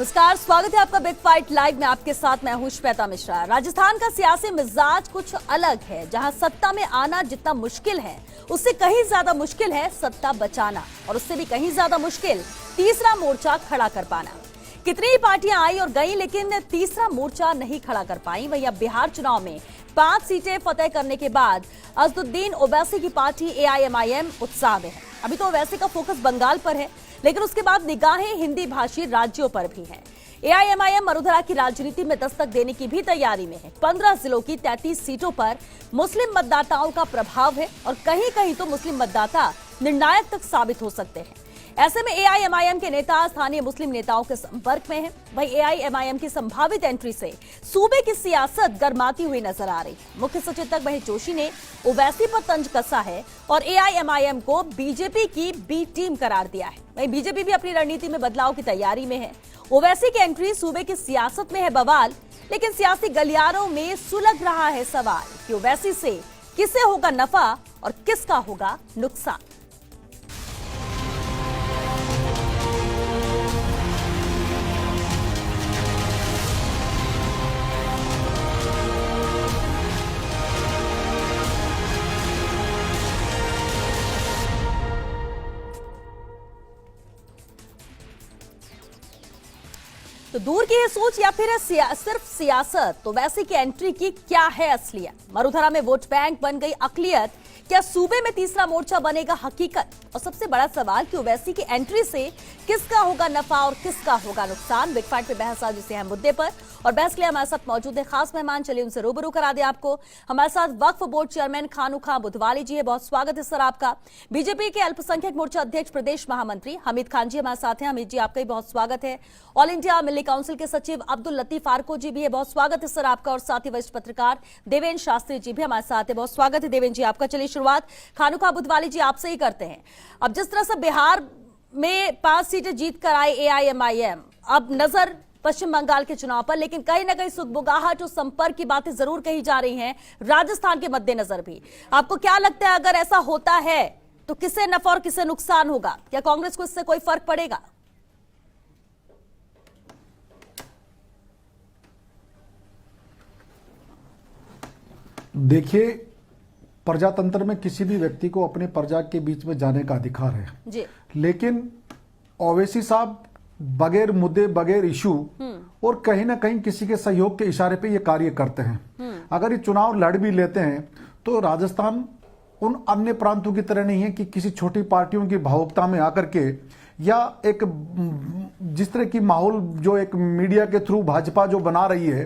नमस्कार, स्वागत है आपका बिग फाइट लाइव में। आपके साथ मैं हूं श्वेता मिश्रा। राजस्थान का सियासी मिजाज कुछ अलग है। जहां सत्ता में आना जितना मुश्किल है, उससे कहीं ज्यादा मुश्किल है सत्ता बचाना, और उससे भी कहीं ज्यादा मुश्किल तीसरा मोर्चा खड़ा कर पाना। कितनी ही पार्टियां आई और गई, लेकिन तीसरा मोर्चा नहीं खड़ा कर पाई। वहीं अब बिहार चुनाव में 5 सीटें फतेह करने के बाद असदुद्दीन ओवैसी की पार्टी AIMIM उत्साह में है। अभी तो ओवैसी का फोकस बंगाल पर है, लेकिन उसके बाद निगाहें हिंदी भाषी राज्यों पर भी हैं। AIMIM मरुधरा की राजनीति में दस्तक देने की भी तैयारी में है। 15 जिलों की 33 सीटों पर मुस्लिम मतदाताओं का प्रभाव है और कहीं कहीं तो मुस्लिम मतदाता निर्णायक तक साबित हो सकते हैं। ऐसे में AIMIM के नेता स्थानीय मुस्लिम नेताओं के संपर्क में हैं। वहीं AIMIM की संभावित एंट्री से सूबे की सियासत गर्माती हुई नजर आ रही है। मुख्य सचेतक महेश जोशी ने ओवैसी पर तंज कसा है और AIMIM को बीजेपी की बी टीम करार दिया है। वहीं बीजेपी भी अपनी रणनीति में बदलाव की तैयारी में है। ओवैसी की एंट्री सूबे की सियासत में है बवाल, लेकिन सियासी गलियारों में सुलग रहा है सवाल कि ओवैसी से किसे होगा नफा और किसका होगा नुकसान। तो दूर की है सोच या फिर सिर्फ सियासत? तो वैसे की एंट्री की क्या है असलियत? मरुधरा में वोट बैंक बन गई अकलियत, क्या सूबे में तीसरा मोर्चा बनेगा हकीकत? और सबसे बड़ा सवाल कि ओवैसी की एंट्री से किसका होगा नफा और किसका होगा नुकसान? बिग फाइट पे बहस आज इसी अहम मुद्दे पर, और बहस के लिए हमारे साथ मौजूद है खास मेहमान। चलिए उनसे रूबरू करा दे आपको। हमारे साथ वक्फ बोर्ड चेयरमैन खानू खां बुधवाली जी है, बहुत स्वागत है सर आपका। बीजेपी के अल्पसंख्यक मोर्चा अध्यक्ष प्रदेश महामंत्री हमीद खान जी हमारे साथ हैं। हमीद जी, आपका भी बहुत स्वागत है। ऑल इंडिया मिल्ली काउंसिल के सचिव अब्दुल लतीफ आर्को जी भी है, बहुत स्वागत है सर आपका। और साथ ही वरिष्ठ पत्रकार देवेंद्र शास्त्री जी भी हमारे साथ है, बहुत स्वागत है देवेंद्र जी आपका। चलिए शुरुआत खानू खां बुधवाली जी आपसे ही करते हैं। अब जिस तरह से बिहार में 5 सीटें जीत कर आए AIMIM, अब नजर पश्चिम बंगाल के चुनाव पर, लेकिन कहीं ना कहीं सुगबुगाहट और संपर्क की बातें जरूर कही जा रही हैं राजस्थान के मद्देनजर भी। आपको क्या लगता है, अगर ऐसा होता है तो किसे नफा और किसे नुकसान होगा? क्या कांग्रेस को इससे कोई फर्क पड़ेगा? देखिए, प्रजातंत्र में किसी भी व्यक्ति को अपने प्रजा के बीच में जाने का अधिकार है जी। लेकिन ओवैसी साहब बगैर मुद्दे, बगैर इशू और कहीं ना कहीं किसी के सहयोग के इशारे पे ये कार्य करते हैं। अगर ये चुनाव लड़ भी लेते हैं तो राजस्थान उन अन्य प्रांतों की तरह नहीं है कि किसी छोटी पार्टियों की भावुकता में आकर के, या एक जिस तरह की माहौल जो एक मीडिया के थ्रू भाजपा जो बना रही है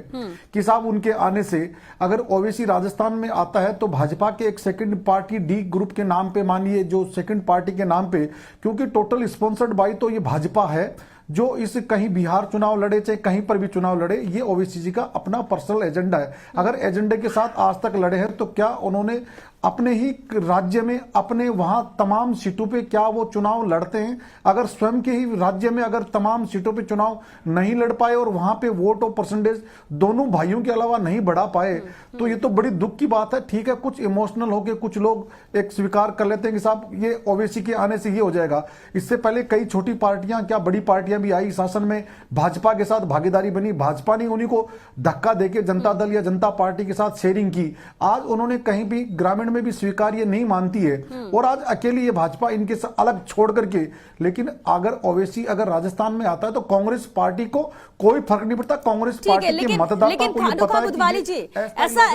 कि साहब उनके आने से अगर ओवैसी राजस्थान में आता है तो भाजपा के एक सेकंड पार्टी डी ग्रुप के नाम पे, मानिए जो सेकंड पार्टी के नाम पे, क्योंकि टोटल स्पॉन्सर्ड बाय तो ये भाजपा है, जो इस कहीं बिहार चुनाव लड़े चाहे कहीं पर भी चुनाव लड़े, ये ओवैसी जी का अपना पर्सनल एजेंडा है। अगर एजेंडे के साथ आज तक लड़े हैं तो क्या उन्होंने अपने ही राज्य में, अपने वहां तमाम सीटों पे क्या वो चुनाव लड़ते हैं? अगर स्वयं के ही राज्य में अगर तमाम सीटों पे चुनाव नहीं लड़ पाए और वहां पे वोट और परसेंटेज दोनों भाइयों के अलावा नहीं बढ़ा पाए, तो ये तो बड़ी दुख की बात है। ठीक है, कुछ इमोशनल होके कुछ लोग एक स्वीकार कर लेते हैं कि साहब ये ओवैसी के आने से ये हो जाएगा। इससे पहले कई छोटी पार्टियां, क्या बड़ी पार्टियां भी आई शासन में, भाजपा के साथ भागीदारी बनी, भाजपा ने उन्हीं को धक्का देके जनता दल या जनता पार्टी के साथ शेयरिंग की। आज उन्होंने कहीं भी ग्रामीण में भी स्वीकार्य नहीं मानती है और आज अकेली ये भाजपा इनके से अलग छोड़ करके। लेकिन अगर ओवैसी अगर राजस्थान में आता है तो कांग्रेस पार्टी को कोई फर्क नहीं पड़ता। कांग्रेस पार्टी के मतदाता को ये पता है कि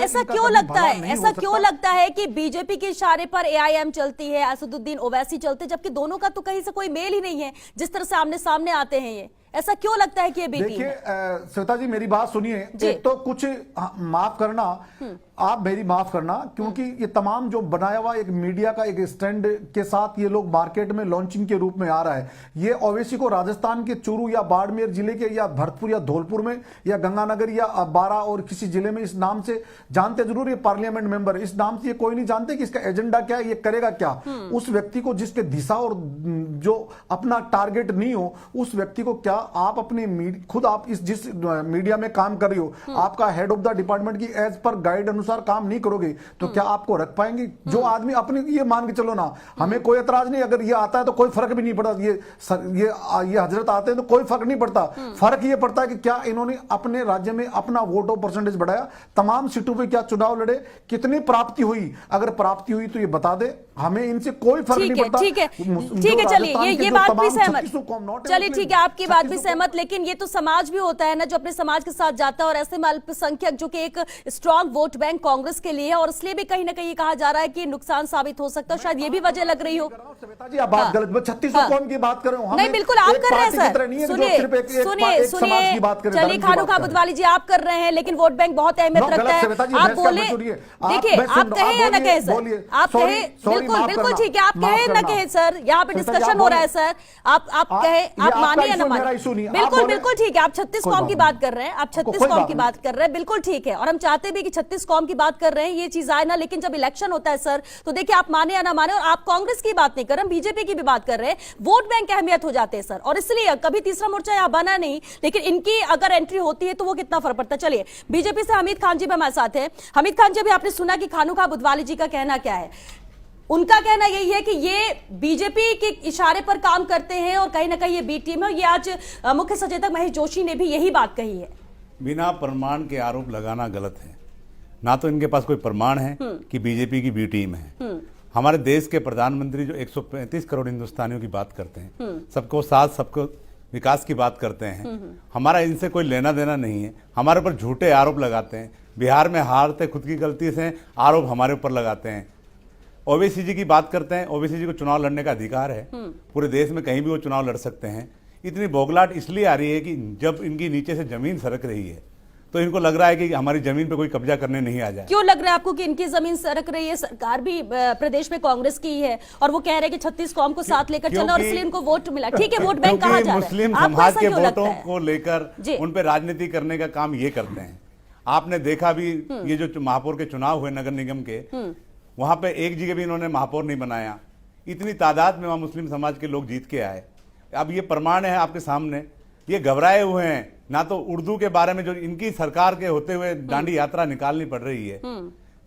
ऐसा क्यों लगता है, ऐसा क्यों लगता है कि बीजेपी के इशारे पर AIM चलती है, असदुद्दीन ओवैसी चलते, जबकि दोनों का तो कहीं से कोई मेल ही नहीं है जिस तरह से आमने सामने आते हैं? ये ऐसा क्यों लगता है कि ये बीटी? देखिए श्वेता जी, मेरी बात सुनिए। एक तो कुछ माफ करना, आप मेरी माफ करना, क्योंकि ये तमाम जो बनाया हुआ एक मीडिया का एक स्टैंड के साथ ये लोग मार्केट में लॉन्चिंग के रूप में आ रहा है। ये ओवैसी को राजस्थान के चूरू या बाड़मेर जिले के या भरतपुर या धौलपुर में या गंगानगर या बारा और किसी जिले में इस नाम से जानते जरूर, ये पार्लियामेंट मेंबर, इस नाम से ये कोई नहीं जानते कि इसका एजेंडा क्या है, ये करेगा क्या। उस व्यक्ति को जिसके दिशा और जो अपना टारगेट नहीं हो, उस व्यक्ति को क्या आप अपनी खुद आप इस जिस मीडिया में काम कर रही हो, आपका हेड ऑफ द डिपार्टमेंट की एज पर गाइड अनुसार काम नहीं करोगे तो क्या आपको रख पाएंगे? जो आदमी अपने ये मान के चलो ना, हमें कोई एतराज नहीं, अगर ये आता है तो कोई फर्क भी नहीं पड़ता, ये हजरत आते हैं तो कोई फर्क नहीं पड़ता। फर्क ये पड़ता है कि क्या इन्होंने अपने राज्य में अपना वोट ऑफ परसेंटेज बढ़ाया, तमाम सीटों पे क्या चुनाव लड़े, कितनी प्राप्ति हुई, अगर प्राप्ति हुई तो ये बता दे, हमें इनसे कोई फर्क नहीं पड़ता। ठीक है, चलिए ये बात भी सहमत, चलिए ठीक है, आपकी बात भी सहमत, लेकिन ये तो समाज भी होता है ना जो अपने समाज के साथ जाता है, और ऐसे में अल्पसंख्यक जो कि एक स्ट्रॉन्ग वोट बैंक कांग्रेस के लिए है, और इसलिए भी कहीं ना कहीं कहा जा रहा है कि नुकसान साबित हो सकता है, शायद ये भी वजह लग रही हो। जी आप बात गलत, 3600 कौम की बात कर रहे हो, नहीं बिल्कुल आप कर रहे हैं सर, सुनिए, चलिए खानुखा बुधवाली जी आप कर रहे हैं, लेकिन वोट बैंक बहुत अहमियत रखता है, आप बोले, देखिए आप कहें या ना कहें सर, आप कहें, बिल्कुल ठीक है, आप कहे ना कहे सर, यहाँ पे डिस्कशन हो रहा है सर, आप कहे, आप माने या ना माने, बिल्कुल ठीक है, आप 36 कौम की बात कर रहे हैं, आप 36 कौम की बात कर रहे हैं, बिल्कुल ठीक है, और हम चाहते भी कि 36 कौम की बात कर रहे हैं, ये चीज आए ना, लेकिन जब इलेक्शन होता है सर तो देखिए आप माने या ना माने, और आप कांग्रेस की बात नहीं कर रहे, बीजेपी की भी बात कर रहे हैं, वोट बैंक की अहमियत हो जाते हैं सर, और इसलिए कभी तीसरा मोर्चा यहाँ बना नहीं, लेकिन इनकी अगर एंट्री होती है तो वो कितना फर्क पड़ता है। चलिए बीजेपी से हमीद खान जी भी हमारे साथ हैं। हमीद खान जी, भी आपने सुना कि खानुखा बुधवाली जी का कहना क्या है, उनका कहना यही है कि ये बीजेपी के इशारे पर काम करते हैं और कहीं ना कहीं ये बी टीम है, ये आज मुख्य सचेतक महेश जोशी ने भी यही बात कही है। बिना प्रमाण के आरोप लगाना गलत है, ना तो इनके पास कोई प्रमाण है कि बीजेपी की बी टीम है। हमारे देश के प्रधानमंत्री जो 135 करोड़ हिंदुस्तानियों की बात करते हैं, सबको साथ सबको विकास की बात करते हैं, हमारा इनसे कोई लेना देना नहीं है, हमारे ऊपर झूठे आरोप लगाते हैं, बिहार में हारते खुद की गलती से आरोप हमारे ऊपर लगाते हैं। ओबीसी जी की बात करते हैं, ओबीसी जी को चुनाव लड़ने का अधिकार है, पूरे देश में कहीं भी वो चुनाव लड़ सकते हैं। इतनी बोगलाट इसलिए आ रही है कि जब इनकी नीचे से जमीन सरक रही है तो इनको लग रहा है कि हमारी जमीन पे कोई कब्जा करने नहीं आ जाए। क्यों लग रहा है आपको कि इनकी जमीन सरक रही है? सरकार भी प्रदेश में कांग्रेस की ही है और वो कह रहे हैं कि 36 कौम को साथ लेकर चलना, और इसलिए इनको वोट मिला। ठीक है, वोट बैंक कहा जा रहा है, मुस्लिम समाज के वोटों को लेकर उन पे राजनीति करने का काम ये करते हैं। आपने देखा भी ये जो महापौर के चुनाव हुए नगर निगम के, वहां पे एक जगह भी इन्होंने महापौर नहीं बनाया, इतनी तादाद में वहां मुस्लिम समाज के लोग जीत के आए। अब ये प्रमाण है आपके सामने, ये घबराए हुए हैं, ना तो उर्दू के बारे में जो इनकी सरकार के होते हुए दांडी यात्रा निकालनी पड़ रही है,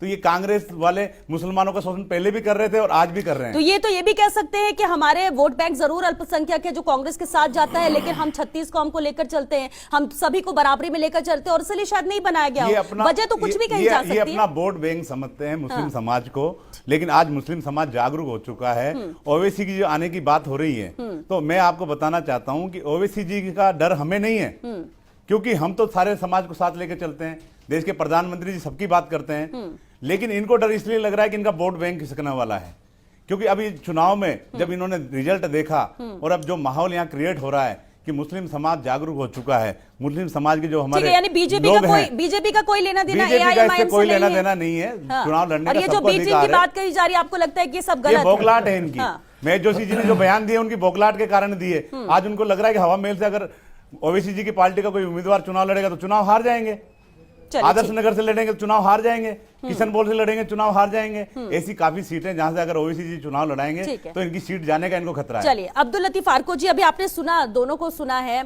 तो ये कांग्रेस वाले मुसलमानों का शोषण पहले भी कर रहे थे और आज भी कर रहे हैं। तो ये भी कह सकते हैं कि हमारे वोट बैंक जरूर अल्पसंख्यक है जो कांग्रेस के साथ जाता है, लेकिन हम 36 कौम को लेकर चलते हैं, हम सभी को बराबरी में लेकर चलते हैं, और इसलिए शायद नहीं बनाया गया। वजह तो कुछ भी कही जा सकती है। ये अपना वोट बैंक समझते हैं मुस्लिम समाज को, लेकिन आज मुस्लिम समाज जागरूक हो चुका है। ओवैसी की जो आने की बात हो रही है, तो मैं आपको बताना चाहता हूं कि ओवैसी जी का डर हमें नहीं है, क्योंकि हम तो सारे समाज को साथ लेकर चलते हैं। देश के प्रधानमंत्री जी सबकी बात करते हैं, लेकिन इनको डर इसलिए लग रहा है कि इनका वोट बैंक खिसकने वाला है, क्योंकि अभी चुनाव में जब इन्होंने रिजल्ट देखा और अब जो माहौल यहाँ क्रिएट हो रहा है कि मुस्लिम समाज जागरूक हो चुका है, मुस्लिम समाज के जो हमारे यानी बीजेपी का कोई लेना देना, एआईएमआईएम कोई लेना देना नहीं है। चुनाव लड़ने का सबको अधिकार है। बात कही जा रही है, आपको लगता है कि सब गलत है? बोगलाट है इनकी। महेश जोशी जी ने जो बयान दिए उनकी बोगलाट के कारण दिए। आज उनको लग रहा है कि हवा महल से अगर ओवैसी जी की पार्टी का कोई उम्मीदवार चुनाव लड़ेगा तो चुनाव हार जाएंगे, आदर्श नगर से लड़ेंगे तो चुनाव हार जाएंगे, किशन बोल से लड़ेंगे चुनाव हार जाएंगे। ऐसी काफी सीटें जहां से अगर ओवैसी जी चुनाव लड़ाएंगे तो इनकी सीट जाने का इनको खतरा है। चलिए अब्दुल लतीफ फारको जी, अभी आपने सुना, दोनों को सुना है,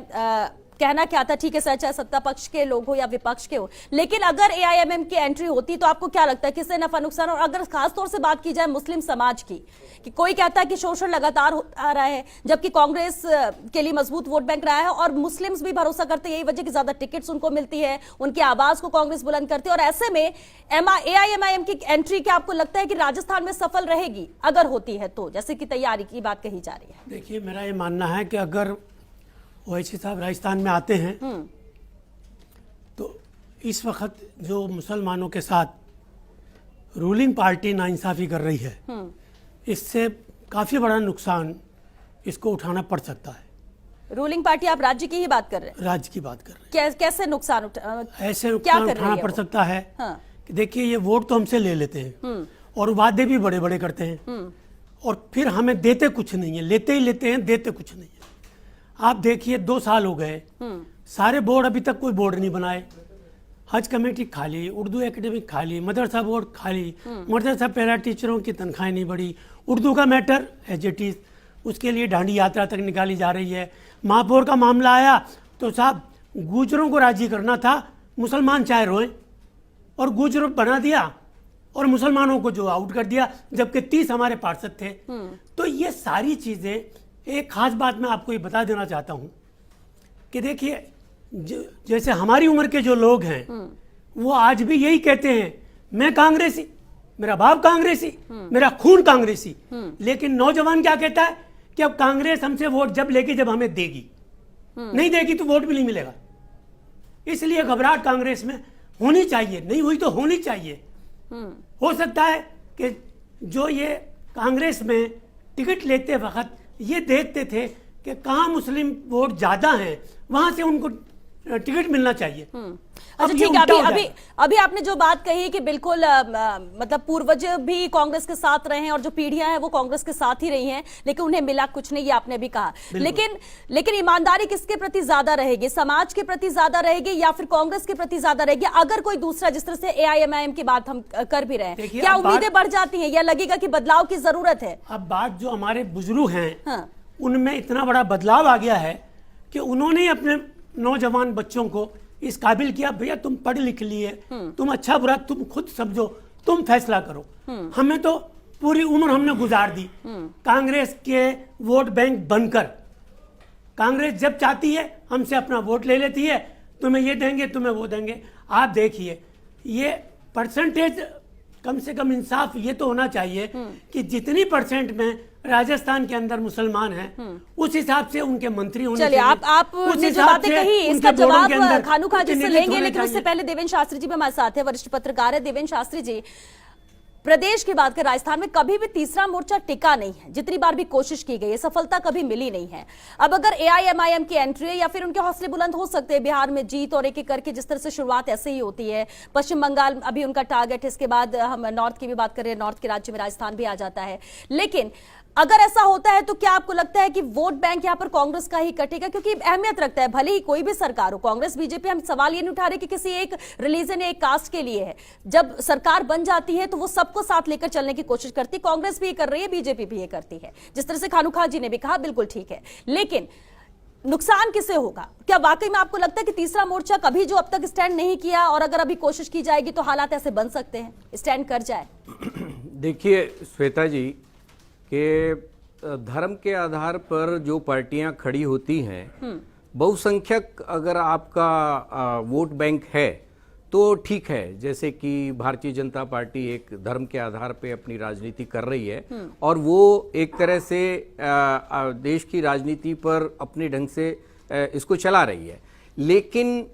कहना क्या था? ठीक है सर, चाहे सत्ता पक्ष के लोग हो या विपक्ष के हो, लेकिन अगर एआईएमएम की एंट्री होती तो आपको क्या लगता है किससे नफा नुकसान? और अगर खासतौर से बात की जाए मुस्लिम समाज की, कि कोई कहता है कि शोषण लगातार होता आ रहा है, जबकि कांग्रेस के लिए मजबूत वोट बैंक रहा है, और मुस्लिम्स भी भरोसा करते हैं, यही वजह की ज्यादा टिकट्स उनको मिलती है, उनकी आवाज को कांग्रेस बुलंद करती है, और ऐसे में एआईएमआईएम की एंट्री क्या आपको लगता है कि राजस्थान में सफल रहेगी अगर होती है तो, जैसे कि तैयारी की बात कही जा रही है? देखिए, मेरा ये मानना है कि अगर ओवैसी साहब राजस्थान में आते हैं तो इस वक्त जो मुसलमानों के साथ रूलिंग पार्टी नाइंसाफी कर रही है, इससे काफी बड़ा नुकसान इसको उठाना पड़ सकता है। रूलिंग पार्टी, आप राज्य की ही बात कर रहे हैं? राज्य की बात कर रहे हैं। कैसे नुकसान ऐसे नुकसान उठाना पड़ सकता है कि देखिए, ये वोट तो हमसे ले लेते हैं और वादे भी बड़े बड़े करते हैं, और फिर हमें देते कुछ नहीं है, लेते ही लेते हैं, देते कुछ नहीं है। आप देखिए 2 साल हो गए, सारे बोर्ड अभी तक कोई बोर्ड नहीं बनाए। हज कमेटी खाली, उर्दू एकेडमी खाली, मदरसा बोर्ड खाली, मदरसा पैरा टीचरों की तनख्वाहें नहीं बढ़ी, उर्दू का मैटर एज इट इज, उसके लिए दांडी यात्रा तक निकाली जा रही है। महापौर का मामला आया तो साहब गुजरों को राजी करना था, मुसलमान चाहे रोएं, और गुजर बना दिया और मुसलमानों को जो आउट कर दिया, जबकि 30 हमारे पार्षद थे। तो ये सारी चीजें, एक खास बात मैं आपको ये बता देना चाहता हूं कि देखिए जैसे हमारी उम्र के जो लोग हैं वो आज भी यही कहते हैं, मैं कांग्रेसी, मेरा बाप कांग्रेसी, मेरा खून कांग्रेसी। लेकिन नौजवान क्या कहता है कि अब कांग्रेस हमसे वोट जब लेगी जब हमें देगी, नहीं देगी तो वोट भी नहीं मिलेगा। इसलिए घबराहट कांग्रेस में होनी चाहिए, नहीं हुई तो होनी चाहिए। हो सकता है कि जो ये कांग्रेस में टिकट लेते वक्त ये देखते थे कि कहाँ मुस्लिम वोट ज्यादा हैं, वहां से उनको टिकट मिलना चाहिए। अच्छा ठीक है, अभी आपने जो बात कही कि बिल्कुल मतलब पूर्वज भी कांग्रेस के साथ रहे हैं और जो पीढ़ियां हैं वो कांग्रेस के साथ ही रही हैं, लेकिन उन्हें मिला कुछ नहीं, ये आपने भी कहा। लेकिन ईमानदारी किसके प्रति ज्यादा रहेगी, समाज के प्रति ज्यादा रहेगी या फिर कांग्रेस के प्रति ज्यादा रहेगी? अगर कोई दूसरा, जिस तरह से AIMIM की बात हम कर भी रहे हैं, क्या उम्मीदें बढ़ जाती हैं या लगेगा कि बदलाव की जरूरत है? अब बात जो हमारे बुजुर्ग हैं उनमें इतना बड़ा बदलाव आ गया है कि उन्होंने अपने नौजवान बच्चों को इस काबिल किया, भैया तुम पढ़ लिख लिए, तुम अच्छा बुरा तुम खुद समझो, तुम फैसला करो। हमें तो पूरी उम्र हमने गुजार दी कांग्रेस के वोट बैंक बनकर। कांग्रेस जब चाहती है हमसे अपना वोट ले लेती है, तुम्हें ये देंगे, तुम्हें वो देंगे। आप देखिए ये परसेंटेज, कम से कम इंसाफ ये तो होना चाहिए कि जितनी परसेंट में राजस्थान के अंदर मुसलमान हैं उस हिसाब से उनके मंत्री होने चाहिए। आप ने जो बातें कही इसका जवाब खानू जी से लेंगे, लेकिन उससे पहले देवेंद्र शास्त्री जी भी हमारे साथ है, वरिष्ठ पत्रकार है। देवेंद्र शास्त्री जी, प्रदेश की बात कर, राजस्थान में कभी भी तीसरा मोर्चा टिका नहीं है, जितनी बार भी कोशिश की गई है सफलता कभी मिली नहीं है। अब अगर AIMIM की एंट्री है या फिर उनके हौसले बुलंद हो सकते हैं, बिहार में जीत और एक करके जिस तरह से शुरुआत ऐसे ही होती है, पश्चिम बंगाल अभी उनका टारगेट है, इसके बाद हम नॉर्थ की भी बात करें, नॉर्थ के राज्य में राजस्थान भी आ जाता है। लेकिन अगर ऐसा होता है तो क्या आपको लगता है कि वोट बैंक यहां पर कांग्रेस का ही कटेगा? क्योंकि अहमियत रखता है, भले ही कोई भी सरकार हो, कांग्रेस बीजेपी, हम सवाल ये नहीं उठा रहे कि किसी एक रिलीजन या एक कास्ट के लिए है। जब सरकार बन जाती है तो वो सबको साथ लेकर चलने की कोशिश करती है, कांग्रेस भी ये कर रही है, बीजेपी भी ये करती है। जिस तरह से खानू जी ने भी कहा, बिल्कुल ठीक है, लेकिन नुकसान किसे होगा? क्या वाकई में आपको लगता है कि तीसरा मोर्चा कभी जो अब तक स्टैंड नहीं किया और अगर अभी कोशिश की जाएगी तो हालात ऐसे बन सकते हैं, स्टैंड कर जाए? देखिए श्वेता जी, कि धर्म के आधार पर जो पार्टियां खड़ी होती हैं, बहुसंख्यक अगर आपका वोट बैंक है तो ठीक है। जैसे कि भारतीय जनता पार्टी एक धर्म के आधार पे अपनी राजनीति कर रही है और वो एक तरह से देश की राजनीति पर अपने ढंग से इसको चला रही है। लेकिन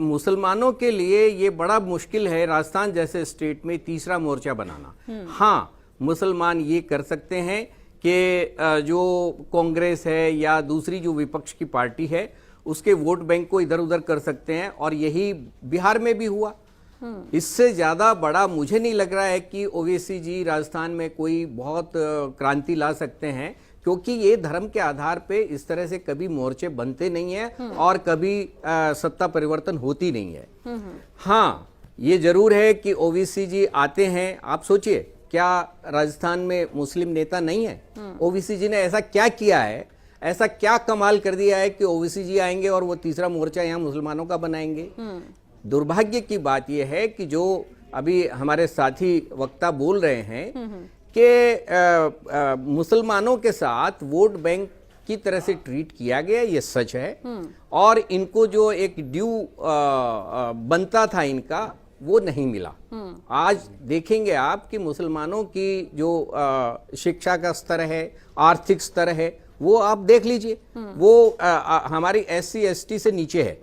मुसलमानों के लिए ये बड़ा मुश्किल है राजस्थान जैसे स्टेट में तीसरा मोर्चा बनाना। हाँ, मुसलमान ये कर सकते हैं कि जो कांग्रेस है या दूसरी जो विपक्ष की पार्टी है उसके वोट बैंक को इधर उधर कर सकते हैं, और यही बिहार में भी हुआ। इससे ज्यादा बड़ा मुझे नहीं लग रहा है कि ओवैसी जी राजस्थान में कोई बहुत क्रांति ला सकते हैं, क्योंकि ये धर्म के आधार पे इस तरह से कभी मोर्चे बनते नहीं है और कभी सत्ता परिवर्तन होती नहीं है। हाँ, ये जरूर है कि ओवैसी जी आते हैं। आप सोचिए, क्या राजस्थान में मुस्लिम नेता नहीं है? ओवैसी जी ने ऐसा क्या किया है, ऐसा क्या कमाल कर दिया है कि ओवैसी जी आएंगे और वो तीसरा मोर्चा यहाँ मुसलमानों का बनाएंगे? दुर्भाग्य की बात यह है कि जो अभी हमारे साथी वक्ता बोल रहे हैं कि मुसलमानों के साथ वोट बैंक की तरह से ट्रीट किया गया, ये सच है। और इनको जो एक ड्यू बनता था इनका, वो नहीं मिला। आज देखेंगे आप कि मुसलमानों की जो शिक्षा का स्तर है, आर्थिक स्तर है, वो आप देख लीजिए, वो हमारी SC ST से नीचे है।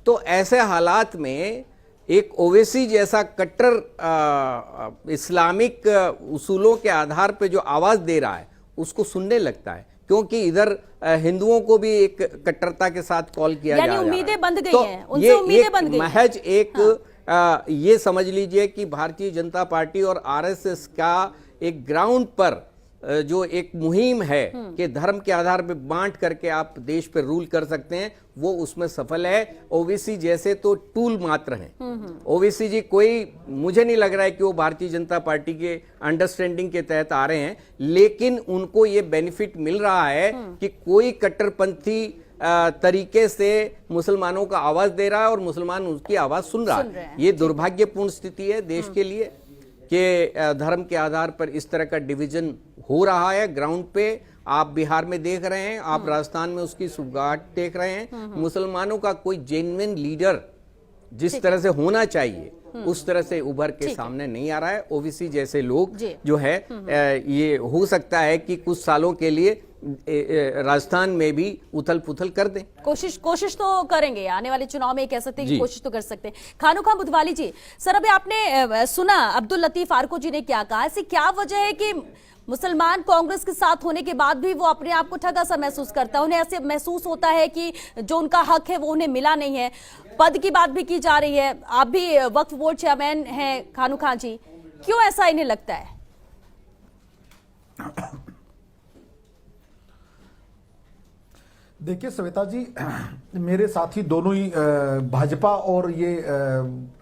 तो ऐसे हालात में एक ओवैसी जैसा कट्टर इस्लामिक उसूलों के आधार पे जो आवाज दे रहा है उसको सुनने लगता है, क्योंकि इधर हिंदुओं को भी एक कट्टरता के साथ कॉल किया जा रहा है। उम्मीदें बंध गई हैं, उनसे उम्मीदें बंध गई। महज एक ये समझ लीजिए कि भारतीय जनता पार्टी और RSS का एक ग्राउंड पर जो एक मुहिम है कि धर्म के आधार पर बांट करके आप देश पर रूल कर सकते हैं, वो उसमें सफल है। ओवैसी जैसे तो टूल मात्र हैं। ओवैसी जी कोई, मुझे नहीं लग रहा है कि वो भारतीय जनता पार्टी के अंडरस्टैंडिंग के तहत आ रहे हैं, लेकिन उनको ये बेनिफिट मिल रहा है कि कोई कट्टरपंथी तरीके से मुसलमानों का आवाज दे रहा है और मुसलमान उसकी आवाज सुन रहा है। ये दुर्भाग्यपूर्ण स्थिति है देश के लिए कि धर्म के आधार पर इस तरह का डिवीजन हो रहा है ग्राउंड पे। आप बिहार में देख रहे हैं, आप राजस्थान में उसकी सुगाट देख रहे हैं। मुसलमानों का कोई जेन्युइन लीडर जिस तरह से होना चाहिए उस तरह से उभर के सामने नहीं आ रहा है। ओवैसी जैसे लोग जो है ये हो सकता है कि कुछ सालों के लिए राजस्थान में भी उथल पुथल कर दें। कोशिश तो करेंगे, आने वाले चुनाव में कह सकते हैं कि कोशिश तो कर सकते हैं। खानुखा बुधवाली जी, सर अभी आपने सुना अब्दुल लतीफ आर्को जी ने क्या कहा, ऐसी क्या वजह है कि मुसलमान कांग्रेस के साथ होने के बाद भी वो अपने आप को ठगा सा महसूस करता है, उन्हें ऐसे महसूस होता है कि जो उनका हक है वो उन्हें मिला नहीं है। पद की बात भी की जा रही है, आप भी वक्फ बोर्ड चेयरमैन हैं खानुखा जी, क्यों ऐसा इन्हें लगता है? देखिए श्वेता जी, मेरे साथी दोनों ही भाजपा और ये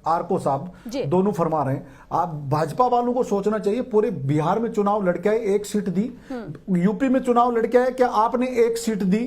आरको साहब दोनों फरमा रहे हैं। आप भाजपा वालों को सोचना चाहिए, पूरे बिहार में चुनाव लड़के आए, एक सीट दी। यूपी में चुनाव लड़के आए, क्या आपने एक सीट दी?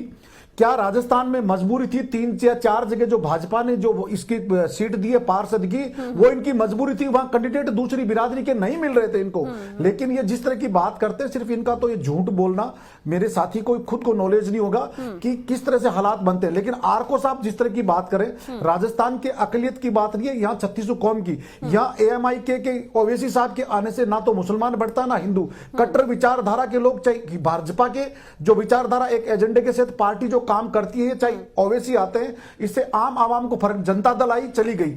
क्या राजस्थान में मजबूरी थी? 3 या 4 जगह जो भाजपा ने जो इसकी सीट दी है पार्षद की, वो इनकी मजबूरी थी। वहां कैंडिडेट दूसरी बिरादरी के नहीं मिल रहे थे इनको। लेकिन ये जिस तरह की बात करते हैं, सिर्फ इनका तो ये झूठ बोलना, मेरे साथी को खुद को नॉलेज नहीं होगा कि किस तरह से हालात बनते हैं। लेकिन आरको साहब जिस तरह की बात करें, राजस्थान के अकलियत की बात नहीं है, यहाँ 36 कौम की। यहाँ AMI के ओवैसी साहब के आने से ना तो मुसलमान बढ़ता ना हिंदू। कट्टर विचारधारा के लोग, चाहे भाजपा के जो विचारधारा एक एजेंडे के साथ पार्टी जो काम करती है, चाहे ओवैसी आते हैं, इससे आम आवाम को फर्क। जनता दल आई चली गई,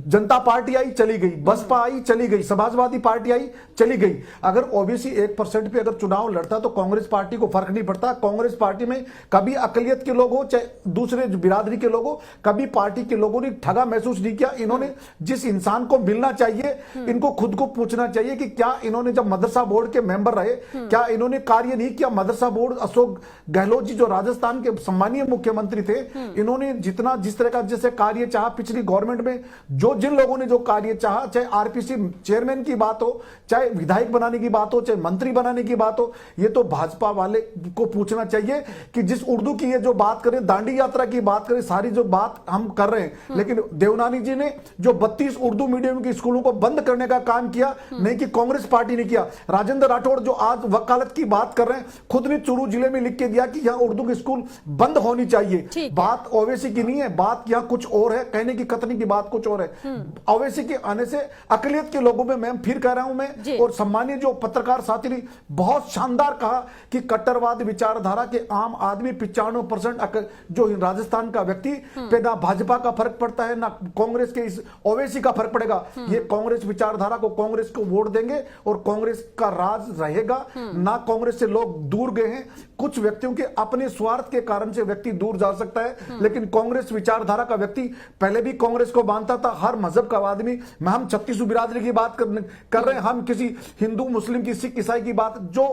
जनता पार्टी आई चली गई, बसपा आई चली गई, समाजवादी पार्टी आई चली गई। अगर ओवैसी 1% पे अगर चुनाव लड़ता तो कांग्रेस पार्टी को फर्क नहीं पड़ता। कांग्रेस पार्टी में कभी अकलियत के लोग हो चाहे दूसरे बिरादरी के लोग हो, कभी पार्टी के लोगों ने ठगा महसूस नहीं किया। इन्होंने जिस इंसान को मिलना चाहिए, इनको खुद को पूछना चाहिए कि क्या इन्होंने जब मदरसा बोर्ड के मेंबर रहे, क्या इन्होंने कार्य नहीं किया? मदरसा बोर्ड, अशोक गहलोत जी जो राजस्थान के सम्मानीय मुख्यमंत्री थे, इन्होंने जितना जिस तरह का जैसे कार्य चाहा पिछली गवर्नमेंट में, जो जिन लोगों ने जो कार्य चाहा, चाहे RPC चेयरमैन की बात हो, चाहे विधायक बनाने की बात हो, चाहे मंत्री बनाने की बात हो, ये तो भाजपा वाले को पूछना चाहिए कि जिस उर्दू की ये जो बात करें, दांडी यात्रा की बात करें, सारी जो बात हम कर रहे हैं, लेकिन देवनानी जी ने जो 32 उर्दू मीडियम के स्कूलों को बंद करने का काम किया, नहीं कि कांग्रेस पार्टी ने किया। राजेंद्र राठौड़ जो आज वकालत की बात कर रहे हैं, खुद ने चूरू जिले में लिख के दिया कि यहां उर्दू के स्कूल बंद होनी चाहिए। बात ओवैसी की नहीं है, बात यहां कुछ और है, कहने की कथनी की बात कुछ और है। ओवैसी के आने से अकलियत के लोगों में, मैं फिर कह रहा हूं मैं, और सम्मानीय जो पत्रकार साथी ने बहुत शानदार कहा कि कट्टरवाद विचारधारा के आम आदमी 95% जो राजस्थान का व्यक्ति पे ना भाजपा का फर्क पड़ता है ना कांग्रेस के इस ओवैसी का फर्क पड़ेगा। ये कांग्रेस विचारधारा को, कांग्रेस को वोट देंगे और कांग्रेस का राज रहेगा। ना कांग्रेस से लोग दूर गए हैं, कुछ व्यक्तियों के अपने स्वार्थ के कारण से व्यक्ति दूर जा सकता है, लेकिन कांग्रेस विचारधारा का व्यक्ति पहले भी कांग्रेस को मानता था। हर मजहब का आदमी, हम 36 बिरादरी की बात कर रहे हैं, हम किसी हिंदू मुस्लिम की सिख ईसाई की बात, जो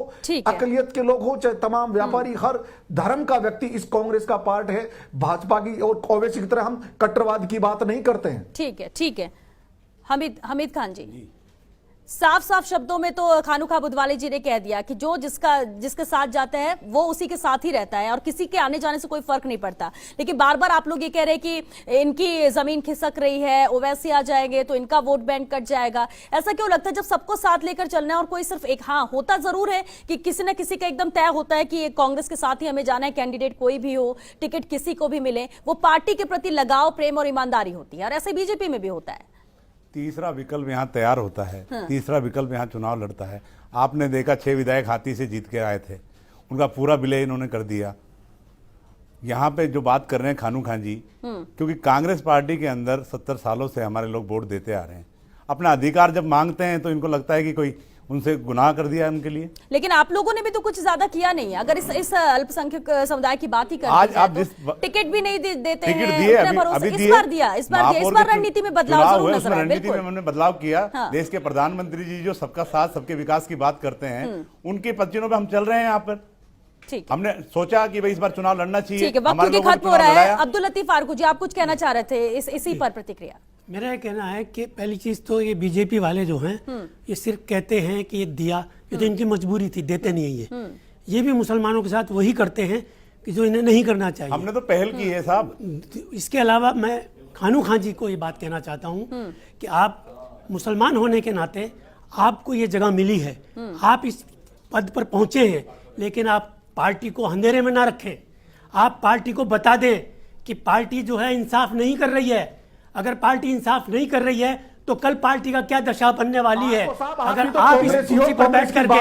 अकलियत के लोग हो चाहे तमाम व्यापारी, हर धर्म का व्यक्ति इस कांग्रेस का पार्ट है। भाजपा की और ओवैसी की तरह हम कट्टरवाद की बात नहीं करते हैं। ठीक है। हमीद खान जी, साफ साफ शब्दों में तो खानुखा बुधवाली जी ने कह दिया कि जो जिसके साथ जाता है वो उसी के साथ ही रहता है और किसी के आने जाने से कोई फर्क नहीं पड़ता। लेकिन बार बार आप लोग ये कह रहे हैं कि इनकी जमीन खिसक रही है, ओवैसी आ जाएंगे तो इनका वोट बैंक कट जाएगा। ऐसा क्यों लगता है जब सबको साथ लेकर चलना है और कोई सिर्फ एक, हाँ होता जरूर है कि किसी न किसी का एकदम तय होता है कि कांग्रेस के साथ ही हमें जाना है, कैंडिडेट कोई भी हो, टिकट किसी को भी मिले, वो पार्टी के प्रति लगाव, प्रेम और ईमानदारी होती है, और ऐसे बीजेपी में भी होता है। तीसरा विकल्प यहाँ तैयार होता है। तीसरा विकल्प यहाँ चुनाव लड़ता है। आपने देखा 6 विधायक हाथी से जीत के आए थे, उनका पूरा विलय इन्होंने कर दिया। यहाँ पे जो बात कर रहे हैं खानू खान जी, क्योंकि कांग्रेस पार्टी के अंदर 70 सालों से हमारे लोग वोट देते आ रहे हैं। अपना अधिकार जब मांगते हैं तो इनको लगता है कि कोई उनसे गुनाह कर दिया है उनके लिए। लेकिन आप लोगों ने भी तो कुछ ज्यादा किया नहीं है। अगर इस अल्पसंख्यक समुदाय की बात ही कर आज दी जाए आप तो जिस टिकट भी नहीं देते टिकट हैं, दिए, उतना भरोसा इस बार दिया, इस बार रणनीति में बदलाव जरूर नजर आया। रणनीति में हमने बदलाव किया। हाँ। देश के प्रधानमंत्री जी जो सबका साथ सबके विकास की बात करते हैं, उनके पच्चीनों पे हम चल रहे हैं यहाँ पर। ठीक, हमने सोचा कि भाई इस बार चुनाव लड़ना चाहिए। ठीक है, वक्त हमारे क्योंकि लोगों ने खत्म हो रहा चुनाव है। लड़ाया। अब्दुल लतीफ फारूकी जी, आप कुछ कहना चाह रहे थे इसी पर प्रतिक्रिया। मेरा ये कहना है कि पहली चीज तो ये बीजेपी वाले जो हैं ये सिर्फ कहते हैं कि ये दिया, ये तो इनकी मजबूरी थी, देते नहीं है ये भी मुसलमानों के साथ वही करते हैं कि जो इन्हें नहीं करना चाहिए। हमने तो पहल की है साहब। इसके अलावा मैं खानू खां जी को ये बात कहना चाहता हूँ कि आप मुसलमान होने के नाते आपको ये जगह मिली है, आप इस पद पर पहुंचे हैं, लेकिन आप पार्टी को अंधेरे में ना रखें। आप पार्टी को बता दें कि पार्टी जो है इंसाफ नहीं कर रही है। अगर पार्टी इंसाफ नहीं कर रही है तो कल पार्टी का क्या दशा बनने वाली है। अगर आप इस कुर्सी पर बैठ करके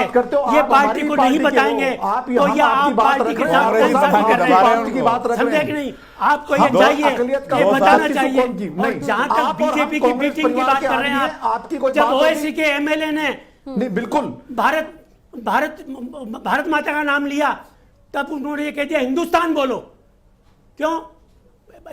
ये पार्टी को नहीं बताएंगे तो ये आप पार्टी के साथ इंसाफ कर रहे हैं, समझे कि नहीं? आपको ये चाहिए, ये बताना चाहिए। और जहां तक बीजेपी की मीटिंग की बात कर रहे हैं आप, जब ओवैसी के एमएलए ने बिल्कुल भारत माता का नाम लिया तब उन्होंने ये कह दिया हिंदुस्तान बोलो। क्यों?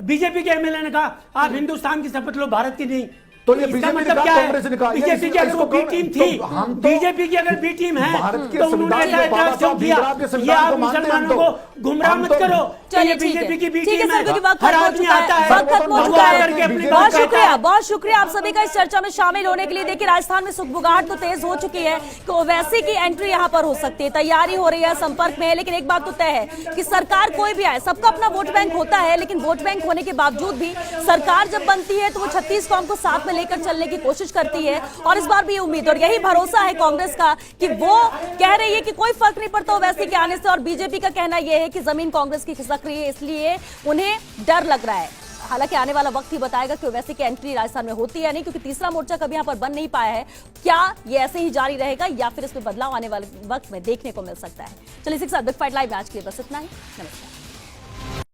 बीजेपी के एमएलए ने कहा आप हिंदुस्तान की शपथ लो, भारत की नहीं। तो ये इसका बीजेपी मतलब ने क्या कहा, है? कांग्रेस ने कहा, बीजेपी की अगर वो बी टीम थी, बीजेपी की अगर बी टीम है तो उन्होंने ऐसा एतराज क्यों किया? ये आप मुसलमानों को गुमराह मत करो। चलिए, बीजेपी की बी ठीक है टीम सर, क्योंकि वक्त है, हर खत्म हो आदमी चुका आता है, है, वक्त खत्म हो भगवा चुका है। करके अपनी बहुत बात शुक्रिया, कहता है। बहुत शुक्रिया आप सभी का इस चर्चा में शामिल होने के लिए। देखिए, राजस्थान में सुगबुगाहट तो तेज हो चुकी है कि ओवैसी की एंट्री यहाँ पर हो सकती है, तैयारी हो रही है, संपर्क में है। लेकिन एक बात तो तय है कि सरकार कोई भी आए, सबका अपना वोट बैंक होता है, लेकिन वोट बैंक होने के बावजूद भी सरकार जब बनती है तो वो 36 कौम को साथ में लेकर चलने की कोशिश करती है। और इस बार भी ये उम्मीद और यही भरोसा है कांग्रेस का कि वो कह रही है कि कोई फर्क नहीं पड़ता ओवैसी के आने से, और बीजेपी का कहना यह है कि जमीन कांग्रेस की खिसक रही है, इसलिए उन्हें डर लग रहा है। हालांकि आने वाला वक्त ही बताएगा कि ओवैसी की एंट्री राजस्थान में होती है नहीं, क्योंकि तीसरा मोर्चा कभी यहां पर बन नहीं पाया है। क्या ये ऐसे ही जारी रहेगा या फिर इसमें बदलाव आने वाले वक्त में देखने को मिल सकता है? चलिए, इसी के साथ बिग फाइट लाइव आज के लिए बस इतना ही। नमस्कार।